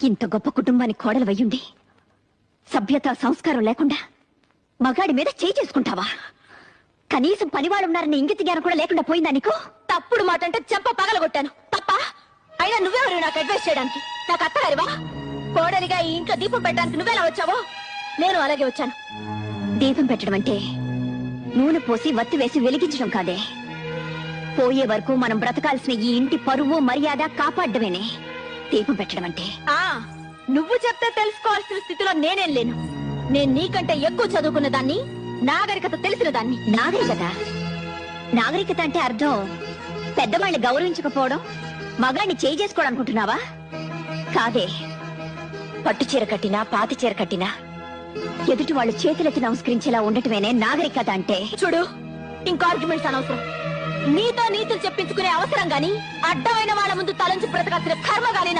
ఇంత గొప్ప కుటుంబానికి కోడలు వయ్యుండి సభ్యత సంస్కారం లేకుండా మగాడి మీద చేయి చేసుకుంటావా? కనీసం పనివాళ్ళున్నారని ఇంగిత జ్ఞానం కూడా లేకుండా పోయిందా నీకు? తప్పుడు మాట అంటే చెంప పగలగొట్టాను తప్ప. అయినా నువ్వెవరు నాకు అడ్వైస్ చేయడానికి? నాకు అత్తగారివా? కోడలిగా ఈ ఇంట్లో దీపం పెట్టడానికి నువ్వెలా వచ్చావో నేను అలాగే వచ్చాను. దీపం పెట్టడం అంటే నూనె పోసి వత్తి వేసి వెలిగించడం కాదే. పోయే వరకు మనం బ్రతకాల్సిన ఈ ఇంటి పరువు మర్యాద కాపాడమేనే దీపం పెట్టడం అంటే. నువ్వు చెప్తే తెలుసుకోవాల్సిన స్థితిలో నేనేం లేను. నేను నీకంటే ఎక్కువ చదువుకున్న దాన్ని, నాగరికత తెలిసిన దాన్ని. నాగరికత అంటే అర్థం పెద్దవాళ్ళని గౌరవించకపోవడం, మగాడిని చేయి చేసుకోవడం అనుకుంటున్నావా? కాదే. పట్టు చీర కట్టినా పాతి చీర కట్టినా ఎదుటి వాళ్ళు చేతులెత్తి నమస్కరించేలా ఉండటమేనే నాగరికత అంటే. చూడు, ఇంకో ఆర్గ్యుమెంట్స్ అనవసరం. నీతో నీతులు చెప్పించుకునే అవసరం గాని అడ్డమైన వాళ్ళ ముందు తలంచి బ్రతకాల్సిన కర్మ గాని